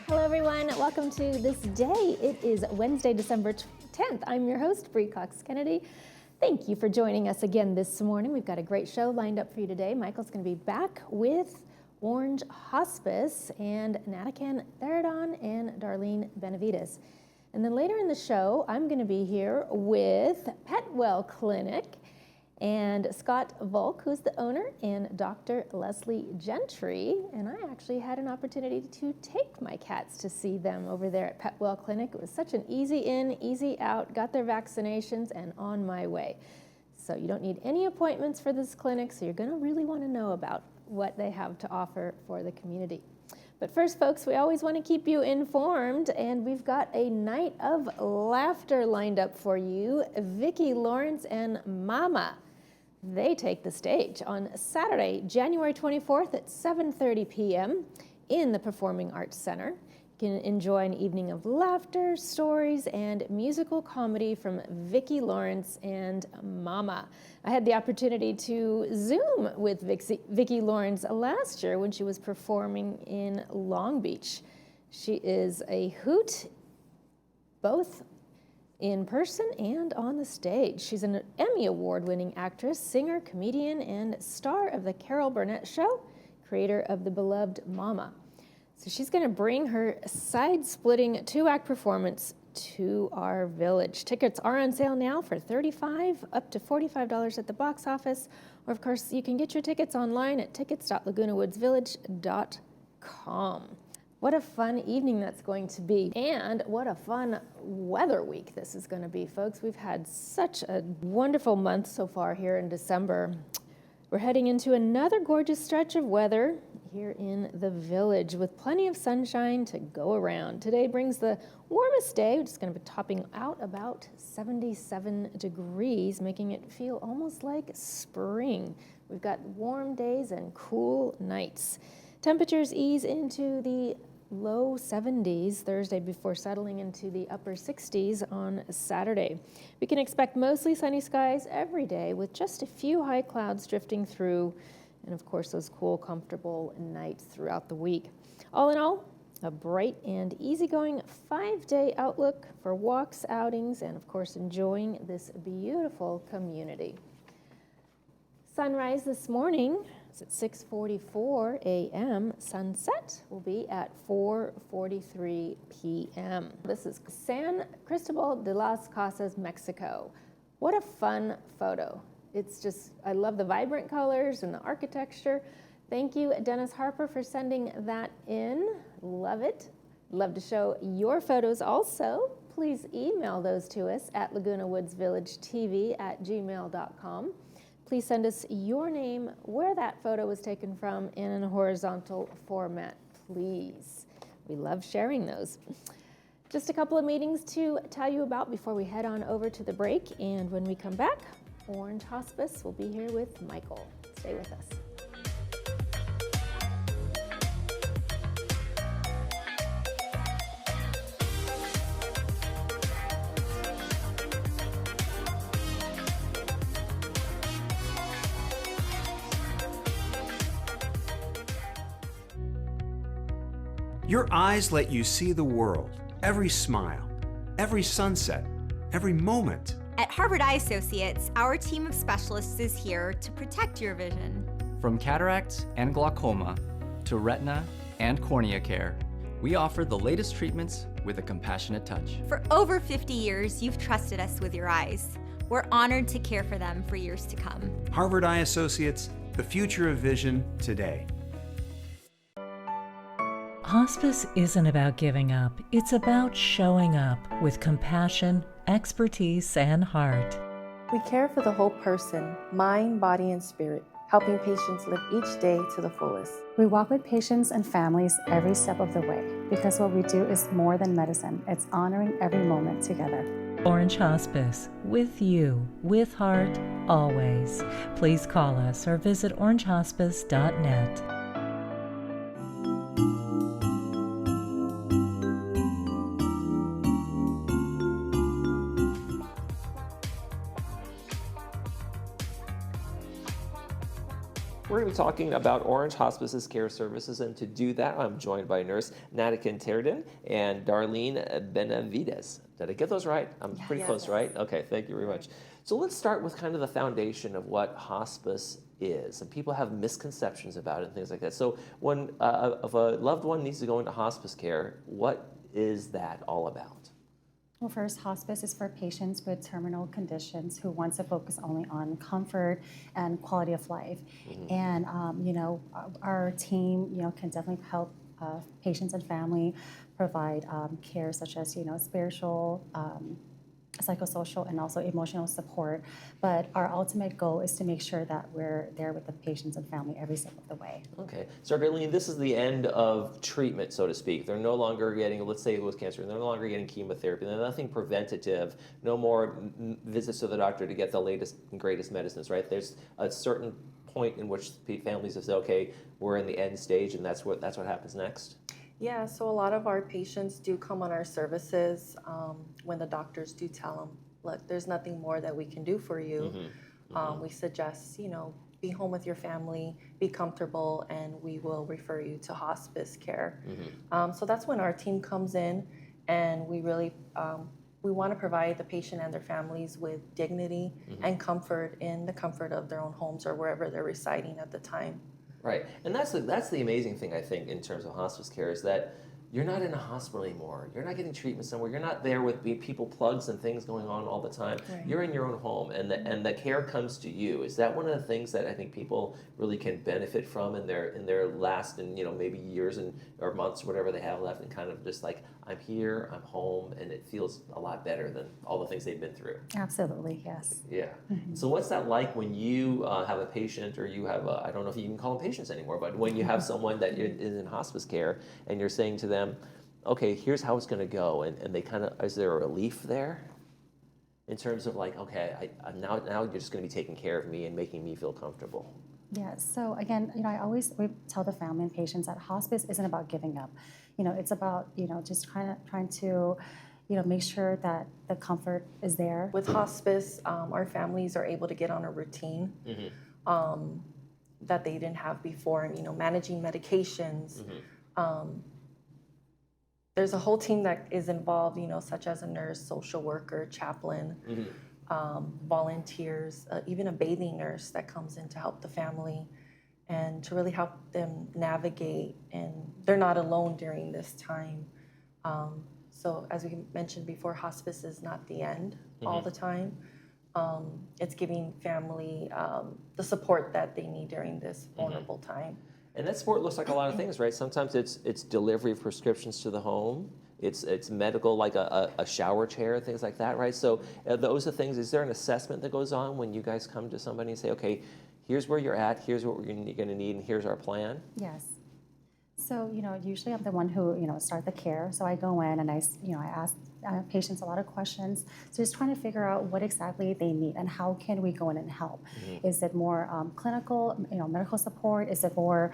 Hello everyone, welcome to This Day. It is Wednesday, December 10th. I'm your host, Bree Cox Kennedy. Thank you for joining us again this morning. We've got a great show lined up for you today. Michael's going to be back with Orange Hospice and Natakan Theridon and Darlene Benavides. And then later in the show, I'm going to be here with Petwell Clinic and Scott Volk, who's the owner, and Dr. Leslie Gentry. And I actually had an opportunity to take my cats to see them over there at Petwell Clinic. It was such an easy in, easy out, got their vaccinations, and on my way. So you don't need any appointments for this clinic, so you're going to really want to know about what they have to offer for the community. But first, folks, we always want to keep you informed, and we've got a night of laughter lined up for you. Vicki Lawrence and Mama, they take the stage on Saturday, January 24th at 7:30 p.m. in the Performing Arts Center. You can enjoy an evening of laughter, stories, and musical comedy from Vicki Lawrence and Mama. I had the opportunity to Zoom with Vicki Lawrence last year when she was performing in Long Beach. She is a hoot, both in person and on the stage. She's an Emmy Award-winning actress, singer, comedian, and star of The Carol Burnett Show, creator of the beloved Mama. So she's going to bring her side-splitting two-act performance to our village. Tickets are on sale now for $35 up to $45 at the box office, or of course you can get your tickets online at tickets.lagunawoodsvillage.com. What a fun evening that's going to be, and what a fun weather week this is going to be, folks. We've had such a wonderful month so far here in December. We're heading into another gorgeous stretch of weather here in the village with plenty of sunshine to go around. Today brings the warmest day, which is going to be topping out about 77 degrees, making it feel almost like spring. We've got warm days and cool nights. Temperatures ease into the low 70s Thursday before settling into the upper 60s on Saturday. We can expect mostly sunny skies every day with just a few high clouds drifting through, and of course those cool, comfortable nights throughout the week. All in all, a bright and easygoing 5-day outlook for walks, outings, and of course enjoying this beautiful community. Sunrise this morning is at 6:44 a.m. Sunset will be at 4:43 p.m. This is San Cristobal de las Casas, Mexico. What a fun photo. It's just, I love the vibrant colors and the architecture. Thank you, Dennis Harper, for sending that in. Love it. Love to show your photos also. Please email those to us at lagunawoodsvillagetv@gmail.com. Please send us your name, where that photo was taken from, in a horizontal format, please. We love sharing those. Just a couple of meetings to tell you about before we head on over to the break. And when we come back, Orange Hospice will be here with Michael. Stay with us. Your eyes let you see the world, every smile, every sunset, every moment. At Harvard Eye Associates, our team of specialists is here to protect your vision. From cataracts and glaucoma to retina and cornea care, we offer the latest treatments with a compassionate touch. For over 50 years, you've trusted us with your eyes. We're honored to care for them for years to come. Harvard Eye Associates, the future of vision today. Hospice isn't about giving up. It's about showing up with compassion, expertise, and heart. We care for the whole person, mind, body, and spirit, helping patients live each day to the fullest. We walk with patients and families every step of the way because what we do is more than medicine. It's honoring every moment together. Orange Hospice, with you, with heart, always. Please call us or visit orangehospice.net. We're going to talking about Orange Hospice's care services, and to do that, I'm joined by nurse Natikin Terden and Darlene Benavides. Did I get those right? I'm pretty close, right? Okay, thank you very much. So let's start with kind of the foundation of what hospice is. And people have misconceptions about it and things like that. So when if a loved one needs to go into hospice care, what is that all about? Well, first, hospice is for patients with terminal conditions who want to focus only on comfort and quality of life. And, our team, can definitely help patients and family provide care such as, spiritual, psychosocial, and also emotional support. But our ultimate goal is to make sure that we're there with the patients and family every step of the way. Okay. So, Darlene, this is the end of treatment, so to speak. They're no longer getting, let's say it was cancer, they're no longer getting chemotherapy. There's nothing preventative, no more visits to the doctor to get the latest and greatest medicines, right? There's a certain point in which families have said, okay, we're in the end stage, and that's what happens next? Yeah, so a lot of our patients do come on our services when the doctors do tell them, look, there's nothing more that we can do for you. We suggest, be home with your family, be comfortable, and we will refer you to hospice care. So that's when our team comes in, and we really we want to provide the patient and their families with dignity and comfort in the comfort of their own homes or wherever they're residing at the time. Right, and that's the amazing thing, I think, in terms of hospice care, is that you're not in a hospital anymore. You're not getting treatment somewhere. You're not there with people plugs and things going on all the time. Right. You're in your own home, and the care comes to you. Is that one of the things that I think people really can benefit from in their last, and maybe years or months, whatever they have left, and kind of just like, I'm here, I'm home, and it feels a lot better than all the things they've been through. Absolutely, yes. Yeah. So what's that like when you have a patient, or you have I don't know if you even call them patients anymore, but when you have someone that is in hospice care and you're saying to them, okay, here's how it's going to go, and they kind of, is there a relief there in terms of like, okay, now you're just going to be taking care of me and making me feel comfortable? Yeah, so again, I always tell the family and patients that hospice isn't about giving up. It's about, just trying to, make sure that the comfort is there. With hospice, our families are able to get on a routine that they didn't have before, managing medications. There's a whole team that is involved, such as a nurse, social worker, chaplain, volunteers, even a bathing nurse that comes in to help the family and to really help them navigate. And they're not alone during this time. So as we mentioned before, hospice is not the end all the time. It's giving family the support that they need during this vulnerable time. And that support looks like a lot of things, right? Sometimes it's delivery of prescriptions to the home. It's medical, like a shower chair, things like that, right? So those are things. Is there an assessment that goes on when you guys come to somebody and say, okay, here's where you're at, here's what we're going to need, and here's our plan? Yes. So, usually I'm the one who, start the care. So I go in and I ask patients a lot of questions. So just trying to figure out what exactly they need and how can we go in and help. Is it more clinical, medical support? Is it more,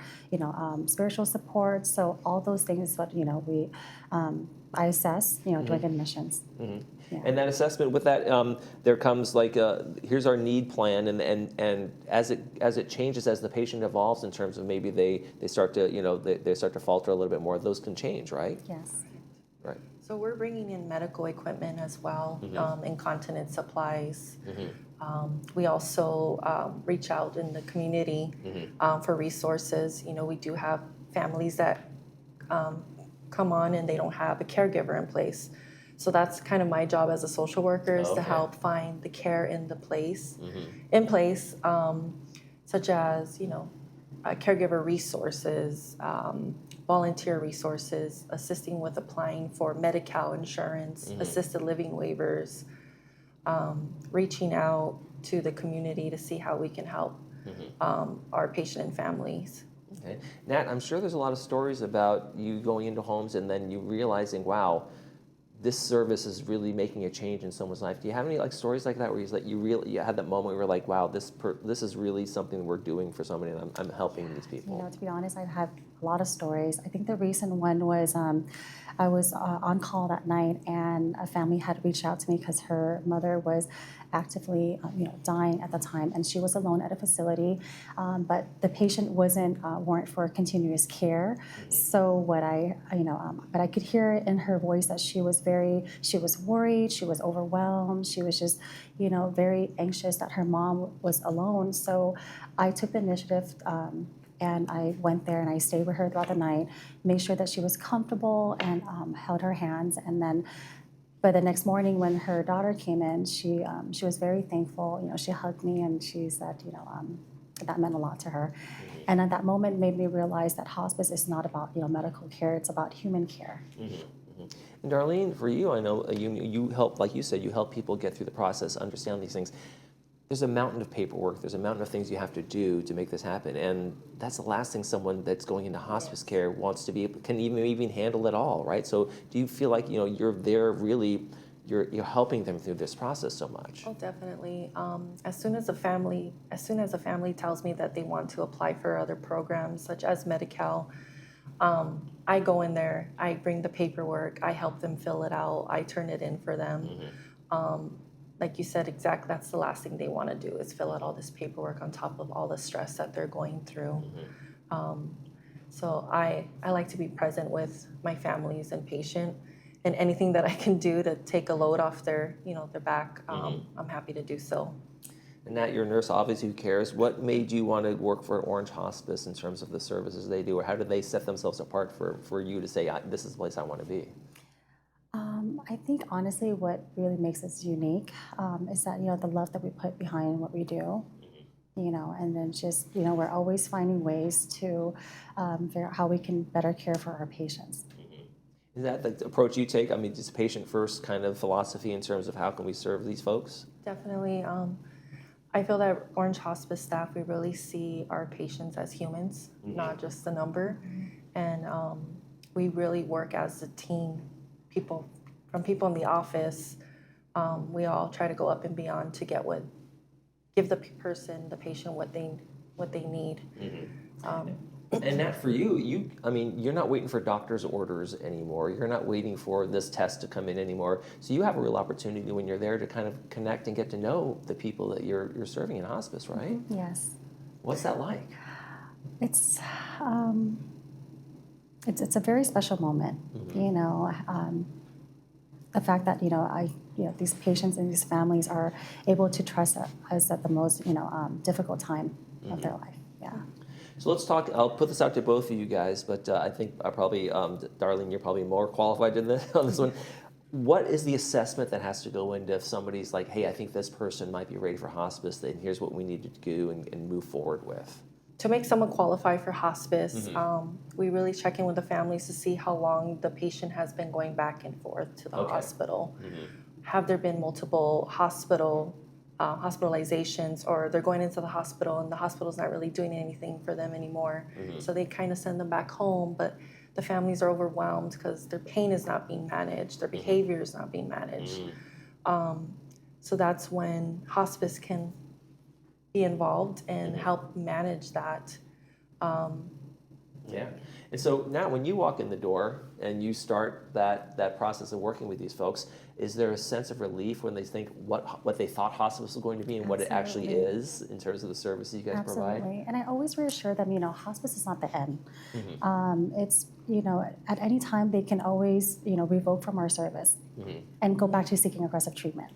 spiritual support? So all those things is what, I assess, during admissions. Yeah. And that assessment, with that, there comes like, here's our need plan, and as it changes, as the patient evolves in terms of maybe they start to, they start to falter a little bit more, those can change, right? Yes. Right. So we're bringing in medical equipment as well, incontinence supplies. We also reach out in the community for resources. We do have families that come on and they don't have a caregiver in place. So that's kind of my job as a social worker, is to help find the care in place, such as, caregiver resources, volunteer resources, assisting with applying for Medi-Cal insurance, assisted living waivers, reaching out to the community to see how we can help our patient and families. Okay. Nat, I'm sure there's a lot of stories about you going into homes and then you realizing, wow, this service is really making a change in someone's life. Do you have any stories like that where you had that moment where you were like, wow, this is really something we're doing for somebody, and I'm helping these people? To be honest, I have lot of stories. I think the recent one was I was on call that night, and a family had reached out to me because her mother was actively dying at the time, and she was alone at a facility, but the patient wasn't warrant for continuous care. So what but I could hear in her voice that she was worried, she was overwhelmed, she was just very anxious that her mom was alone. So I took the initiative, and I went there and I stayed with her throughout the night, made sure that she was comfortable, and held her hands. And then by the next morning when her daughter came in, she was very thankful. She hugged me and she said, that meant a lot to her. And at that moment made me realize that hospice is not about medical care, it's about human care. And Darlene, for you, I know you help, like you said, you help people get through the process, understand these things. There's a mountain of paperwork, there's a mountain of things you have to do to make this happen, and that's the last thing someone that's going into hospice care wants to be, can even handle at all, right? So do you feel like you're there really, you're helping them through this process so much? Oh, definitely. As soon as a family tells me that they want to apply for other programs such as Medi-Cal, I go in there, I bring the paperwork, I help them fill it out, I turn it in for them. Like you said, exactly, that's the last thing they want to do is fill out all this paperwork on top of all the stress that they're going through. So I like to be present with my families and patient, and anything that I can do to take a load off their back, I'm happy to do so. And Nat, you're a nurse, obviously, who cares. What made you want to work for Orange Hospice in terms of the services they do, or how did they set themselves apart for you to say, this is the place I want to be? I think honestly what really makes us unique is that the love that we put behind what we do, and then just we're always finding ways to figure out how we can better care for our patients. Is that the approach you take? I mean, just patient first kind of philosophy in terms of how can we serve these folks? Definitely. I feel that Orange Hospice staff, we really see our patients as humans, not just a number, and we really work as a team. From people in the office, we all try to go up and beyond to give the patient what they need. And that for you, you're not waiting for doctor's orders anymore. You're not waiting for this test to come in anymore. So you have a real opportunity when you're there to kind of connect and get to know the people that you're serving in hospice, right? Yes. What's that like? It's a very special moment. The fact that these patients and these families are able to trust us at the most difficult time of their life. Yeah. So let's talk. I'll put this out to both of you guys, but I think I probably, Darlene, you're probably more qualified on this one. What is the assessment that has to go into if somebody's like, hey, I think this person might be ready for hospice, then here's what we need to do and move forward with? To make someone qualify for hospice, we really check in with the families to see how long the patient has been going back and forth to the hospital. Have there been multiple hospitalizations, or they're going into the hospital and the hospital's not really doing anything for them anymore. So they kind of send them back home, but the families are overwhelmed because their pain is not being managed, their behavior is not being managed. So that's when hospice can be involved and help manage that. Yeah. And so now when you walk in the door and you start that process of working with these folks, is there a sense of relief when they think what they thought hospice was going to be and what it actually is in terms of the services you guys provide? Absolutely. And I always reassure them, hospice is not the end. It's, at any time they can always, revoke from our service and go back to seeking aggressive treatment.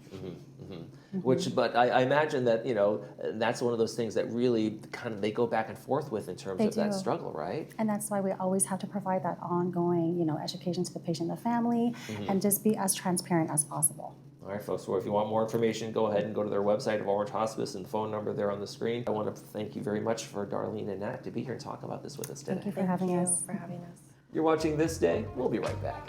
But I imagine that, that's one of those things that really kind of they go back and forth with in terms of that struggle, right? And that's why we always have to provide that ongoing, education to the patient and the family and just be as transparent as possible. All right, folks, well, if you want more information, go ahead and go to their website of Orange Hospice and the phone number there on the screen. I want to thank you very much for Darlene and Nat to be here and talk about this with us today. Thank you for having us. You're watching This Day. We'll be right back.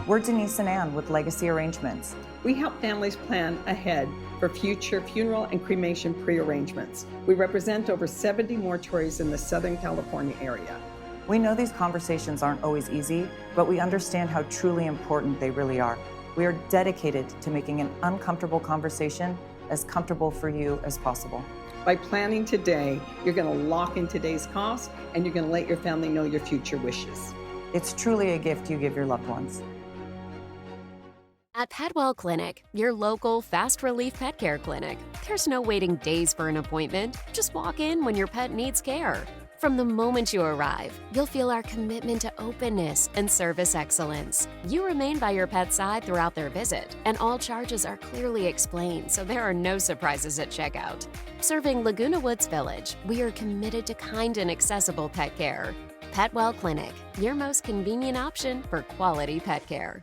We're Denise and Ann with Legacy Arrangements. We help families plan ahead for future funeral and cremation pre-arrangements. We represent over 70 mortuaries in the Southern California area. We know these conversations aren't always easy, but we understand how truly important they really are. We are dedicated to making an uncomfortable conversation as comfortable for you as possible. By planning today, you're going to lock in today's cost and you're going to let your family know your future wishes. It's truly a gift you give your loved ones. At Petwell Clinic, your local fast relief pet care clinic, there's no waiting days for an appointment. Just walk in when your pet needs care. From the moment you arrive, you'll feel our commitment to openness and service excellence. You remain by your pet's side throughout their visit, and all charges are clearly explained, so there are no surprises at checkout. Serving Laguna Woods Village, we are committed to kind and accessible pet care. Petwell Clinic, your most convenient option for quality pet care.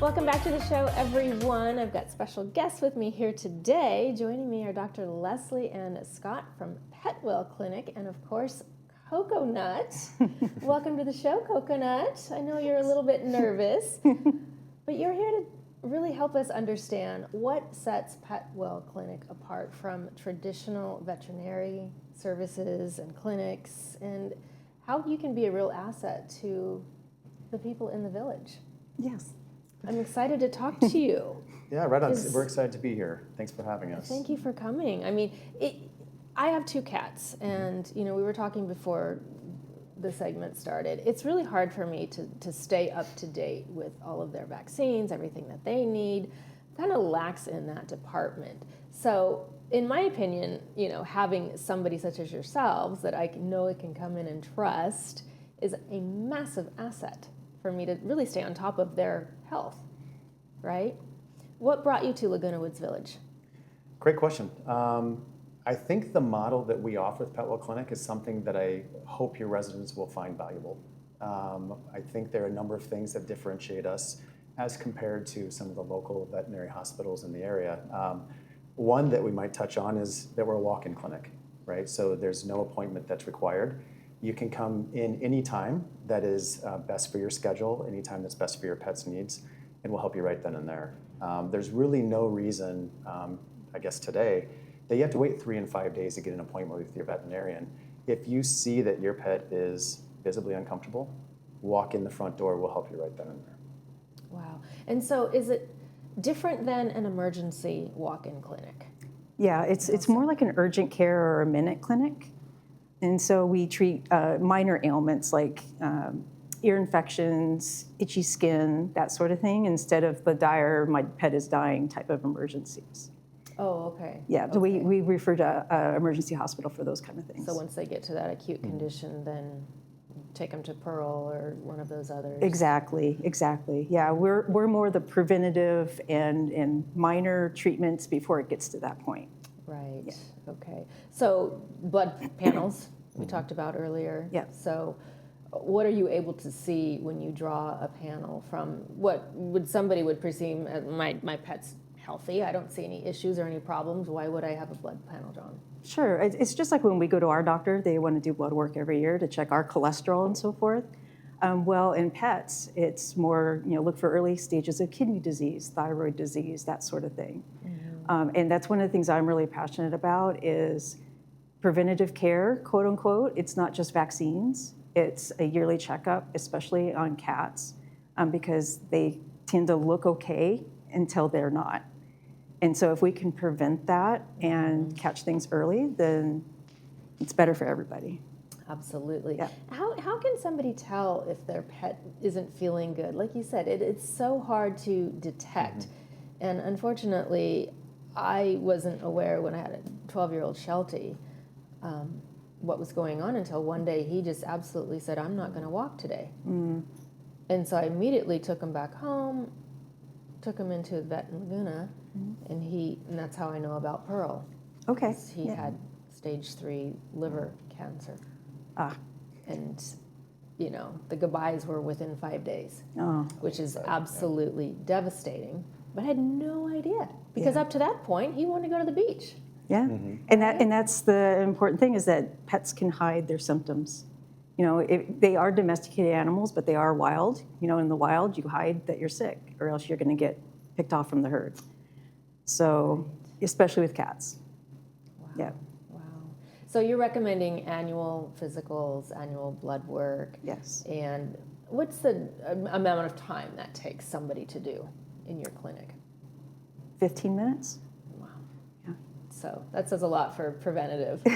Welcome back to the show, everyone. I've got special guests with me here today. Joining me are Dr. Leslie and Scott from Petwell Clinic, and of course, Coconut. Welcome to the show, Coconut. I know you're a little bit nervous, but you're here to really help us understand what sets Petwell Clinic apart from traditional veterinary services and clinics, and how you can be a real asset to the people in the village. Yes. I'm excited to talk to you. Yeah, right on. We're excited to be here. Thanks for having us. Thank you for coming. I mean, I have 2 cats, and we were talking before the segment started. It's really hard for me to stay up to date with all of their vaccines, everything that they need. Kind of lacks in that department. So, in my opinion, having somebody such as yourselves that I know I can come in and trust is a massive asset for me to really stay on top of their health, right? What brought you to Laguna Woods Village? Great question. I think the model that we offer with Petwell Clinic is something that I hope your residents will find valuable. I think there are a number of things that differentiate us as compared to some of the local veterinary hospitals in the area. One that we might touch on is that we're a walk-in clinic, right? So there's no appointment that's required. You can come in any time that is best for your schedule, anytime that's best for your pet's needs, and we'll help you right then and there. There's really no reason, I guess today, that you have to wait 3 and 5 days to get an appointment with your veterinarian. If you see that your pet is visibly uncomfortable, walk in the front door, we'll help you right then and there. Wow. And so is it different than an emergency walk-in clinic? Yeah, it's more like an urgent care or a minute clinic. And so we treat minor ailments like ear infections, itchy skin, that sort of thing, instead of the dire, my pet is dying type of emergencies. Oh, okay. Yeah, okay. we refer to emergency hospital for those kind of things. So once they get to that acute condition, then take them to Pearl or one of those others. Exactly. Yeah, we're more the preventative and minor treatments before it gets to that point. Right. Yeah. Okay. So blood panels we talked about earlier. Yeah. So what are you able to see when you draw a panel from what somebody would presume my pet's healthy? I don't see any issues or any problems. Why would I have a blood panel drawn? Sure. It's just like when we go to our doctor, they want to do blood work every year to check our cholesterol and so forth. Well, in pets, it's more, look for early stages of kidney disease, thyroid disease, that sort of thing. And that's one of the things I'm really passionate about is preventative care, quote unquote. It's not just vaccines. It's a yearly checkup, especially on cats, because they tend to look okay until they're not. And so if we can prevent that and catch things early, then it's better for everybody. Absolutely. Yeah. How can somebody tell if their pet isn't feeling good? Like you said, it's so hard to detect. And unfortunately, I wasn't aware when I had a 12-year-old Sheltie what was going on until one day he just absolutely said, I'm not going to walk today. And so I immediately took him back home, took him into a vet in Laguna, and that's how I know about Pearl. Okay. He had stage 3 liver cancer. And, the goodbyes were within 5 days, which is absolutely devastating. But I had no idea because up to that point, he wanted to go to the beach. Yeah, and that's the important thing is that pets can hide their symptoms. They are domesticated animals, but they are wild. In the wild, you hide that you're sick, or else you're going to get picked off from the herd. So, especially with cats. Wow. Yeah. Wow. So you're recommending annual physicals, annual blood work. Yes. And what's the amount of time that takes somebody to do in your clinic? 15 minutes. Wow. Yeah. So that says a lot for preventative. So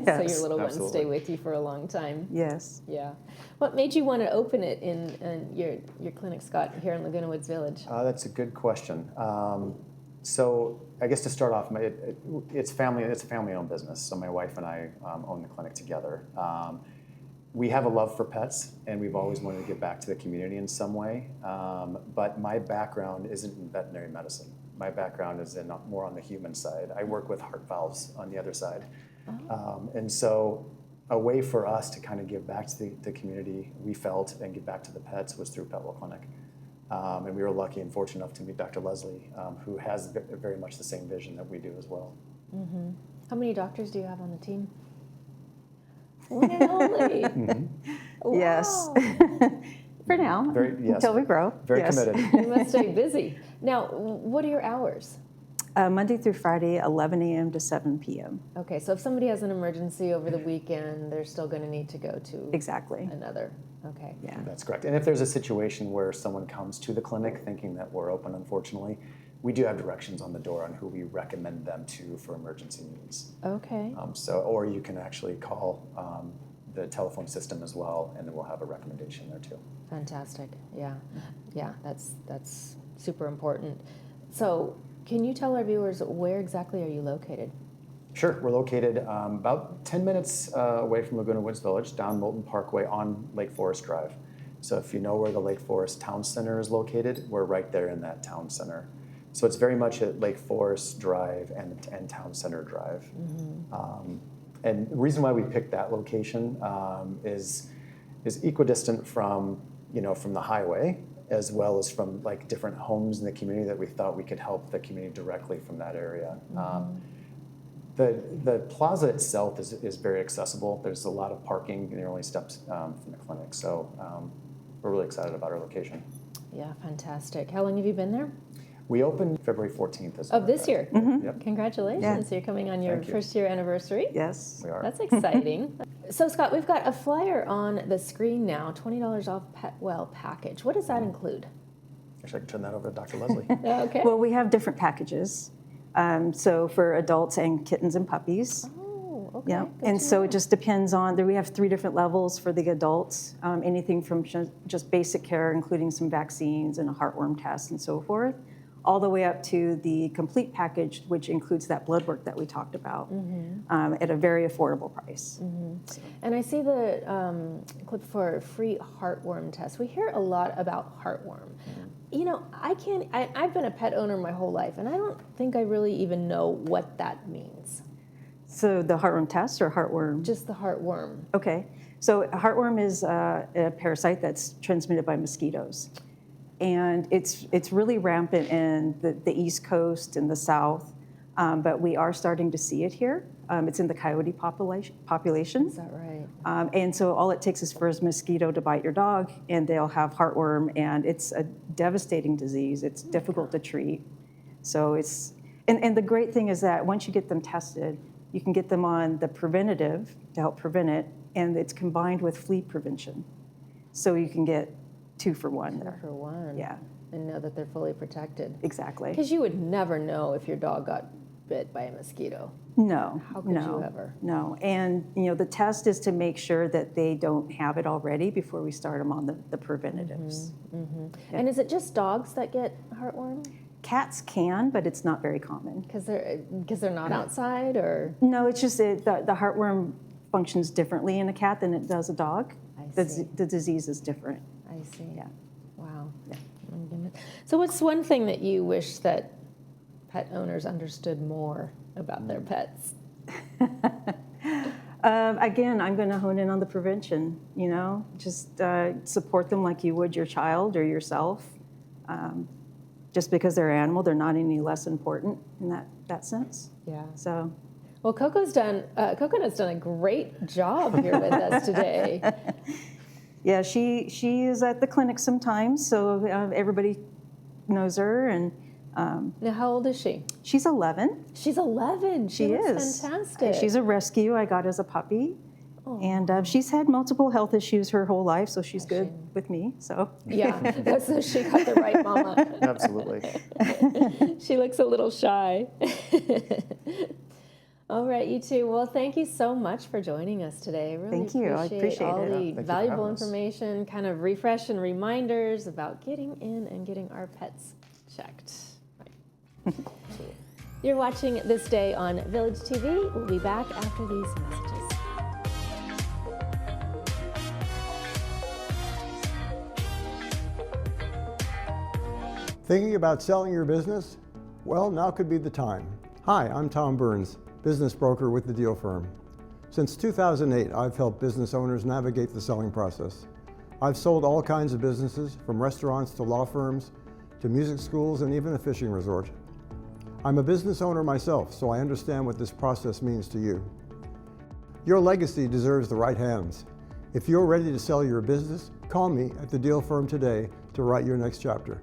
Yes, your little ones absolutely. stay with you for a long time. Yes. Yeah. What made you want to open it in your clinic, Scott, here in Laguna Woods Village? That's a good question. So I guess to start off, it's a family-owned business. So my wife and I own the clinic together. We have a love for pets, and we've always wanted to give back to the community in some way. But my background isn't in veterinary medicine. My background is in more on the human side. I work with heart valves on the other side. And so a way for us to kind of give back to the community, we felt, and give back to the pets was through Petwell Clinic. And we were lucky and fortunate enough to meet Dr. Leslie, who has very much the same vision that we do as well. Mm-hmm. How many doctors do you have on the team? One and only. Wow. Yes. For now, Yes, until we grow. Very Yes. committed. You must stay busy. Now, what are your hours? Monday through Friday, 11 a.m. to 7 p.m. Okay, so if somebody has an emergency over the weekend, they're still going to need to go to Exactly. another. Okay. Yeah. That's correct. And if there's a situation where someone comes to the clinic thinking that we're open, unfortunately, we do have directions on the door on who we recommend them to for emergency needs. Okay. Or you can actually call the telephone system as well, and then we'll have a recommendation there too. Fantastic. Yeah. Yeah, that's super important. So, can you tell our viewers where exactly are you located? Sure. We're located about 10 minutes away from Laguna Woods Village, down Moulton Parkway on Lake Forest Drive. So if you know where the Lake Forest Town Center is located, we're right there in that town center. So it's very much at Lake Forest Drive and Town Center Drive. Mm-hmm. And the reason why we picked that location is equidistant from the highway, as well as from like different homes in the community that we thought we could help the community directly from that area. Mm-hmm. The plaza itself is very accessible. There's a lot of parking, and they're only steps from the clinic. So we're really excited about our location. Yeah, fantastic. How long have you been there? We opened February 14th. Of this year? Mm-hmm. Yep. Congratulations. Yeah. So you're coming on your Thank you. first year anniversary? Yes. We are. That's exciting. So Scott, we've got a flyer on the screen now, $20 off Petwell package. What does that include? Actually, I can turn that over to Dr. Leslie. Okay. Well, we have different packages. So for adults and kittens and puppies. Oh, okay. Yeah, Good and to so know. it just depends on, we have 3 different levels for the adults, anything from just basic care, including some vaccines and a heartworm test and so forth, all the way up to the complete package, which includes that blood work that we talked about, at a very affordable price. So. And I see the clip for free heartworm test. We hear a lot about heartworm. You know, I've been a pet owner my whole life, and I don't think I really even know what that means. So the heartworm test or heartworm? Just the heartworm. Okay, so a heartworm is a parasite that's transmitted by mosquitoes. And it's really rampant in the East Coast and the South, but we are starting to see it here. It's in the coyote population. Is that right? And so all it takes is for a mosquito to bite your dog, and they'll have heartworm, and it's a devastating disease. It's difficult to treat. So and the great thing is that once you get them tested, you can get them on the preventative to help prevent it, and it's combined with flea prevention. So you can get 2 for 1 there. 2 for 1. Yeah. And know that they're fully protected. Exactly. Because you would never know if your dog got bit by a mosquito. No. How could you ever? No. And the test is to make sure that they don't have it already before we start them on the preventatives. Mm-hmm. Yeah. And is it just dogs that get heartworm? Cats can, but it's not very common. Because they're not outside, or? No, it's just the heartworm functions differently in a cat than it does a dog. I see. The disease is different. I see. Yeah. Wow. Yeah. Oh, goodness. So what's one thing that you wish that pet owners understood more about their pets? Again, I'm going to hone in on the prevention, just support them like you would your child or yourself. Just because they're an animal, they're not any less important in that sense. Yeah. So. Well, Coconut's done a great job here with us today. Yeah, she is at the clinic sometimes, so everybody knows her, and Now, how old is she? She's 11. She's 11. She looks is. fantastic. She's a rescue I got as a puppy. And she's had multiple health issues her whole life, so she's good with me. So yeah, so she got the right mama. Absolutely. She looks a little shy. All right, you two. Well, thank you so much for joining us today. I really Thank you. I appreciate all it. the Thank you for valuable having us. information, kind of refresh and reminders about getting in and getting our pets checked. Right. You're watching This Day on Village TV. We'll be back after these messages. Thinking about selling your business? Well, now could be the time. Hi, I'm Tom Burns, business broker with the Deal Firm. Since 2008, I've helped business owners navigate the selling process. I've sold all kinds of businesses, from restaurants to law firms, to music schools, and even a fishing resort. I'm a business owner myself, so I understand what this process means to you. Your legacy deserves the right hands. If you're ready to sell your business, call me at the Deal Firm today to write your next chapter.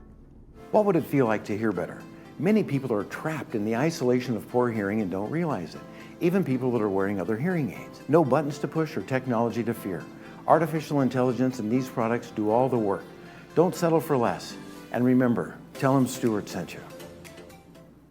What would it feel like to hear better? Many people are trapped in the isolation of poor hearing and don't realize it. Even people that are wearing other hearing aids. No buttons to push or technology to fear. Artificial intelligence and these products do all the work. Don't settle for less. And remember, tell them Stuart sent you.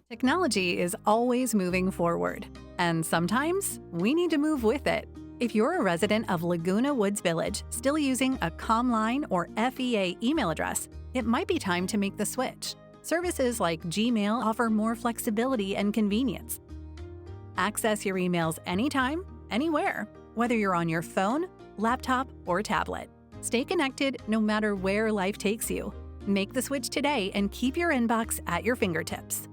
Technology is always moving forward, and sometimes we need to move with it. If you're a resident of Laguna Woods Village still using a ComLine or FEA email address, it might be time to make the switch. Services like Gmail offer more flexibility and convenience. Access your emails anytime, anywhere, whether you're on your phone, laptop, or tablet. Stay connected no matter where life takes you. Make the switch today and keep your inbox at your fingertips.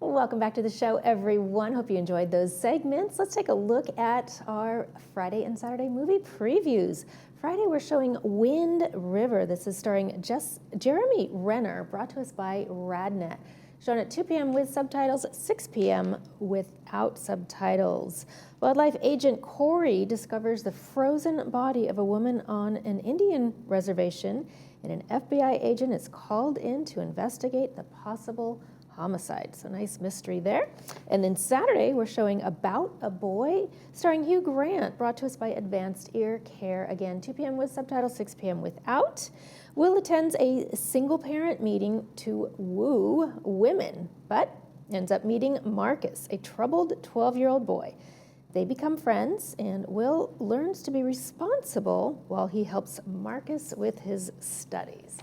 Welcome back to the show, everyone. Hope you enjoyed those segments. Let's take a look at our Friday and Saturday movie previews. Friday, we're showing Wind River. This is starring Jeremy Renner, brought to us by RadNet. Shown at 2 p.m. with subtitles, 6 p.m. without subtitles. Wildlife agent Corey discovers the frozen body of a woman on an Indian reservation, and an FBI agent is called in to investigate the possible homicide. So nice mystery there. And then Saturday, we're showing About a Boy, starring Hugh Grant, brought to us by Advanced Ear Care. Again, 2 p.m. with subtitles, 6 p.m. without. Will attends a single parent meeting to woo women, but ends up meeting Marcus, a troubled 12-year-old boy. They become friends, and Will learns to be responsible while he helps Marcus with his studies.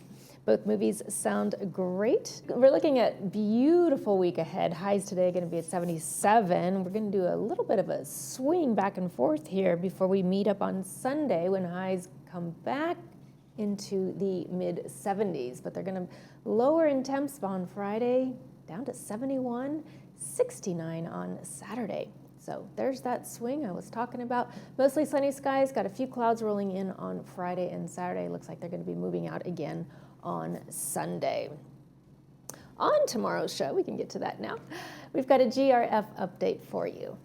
Both movies sound great. We're looking at beautiful week ahead. Highs today are going to be at 77. We're going to do a little bit of a swing back and forth here before we meet up on Sunday when highs come back into the mid-70s. But they're going to lower in temps on Friday down to 71, 69 on Saturday. So there's that swing I was talking about. Mostly sunny skies, got a few clouds rolling in on Friday and Saturday. Looks like they're going to be moving out again on Sunday. On tomorrow's show, we can get to that now, we've got a GRF update for you.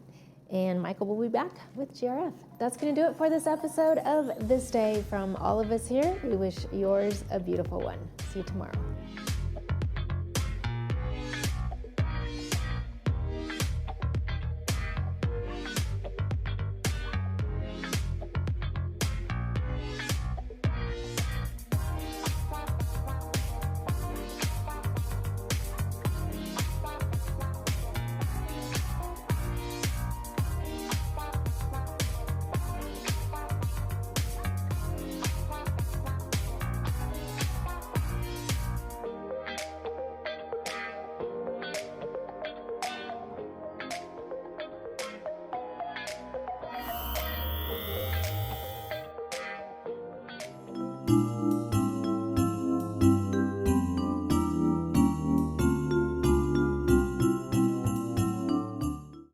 And Michael will be back with GRF. That's going to do it for this episode of This Day. From all of us here, we wish yours a beautiful one. See you tomorrow.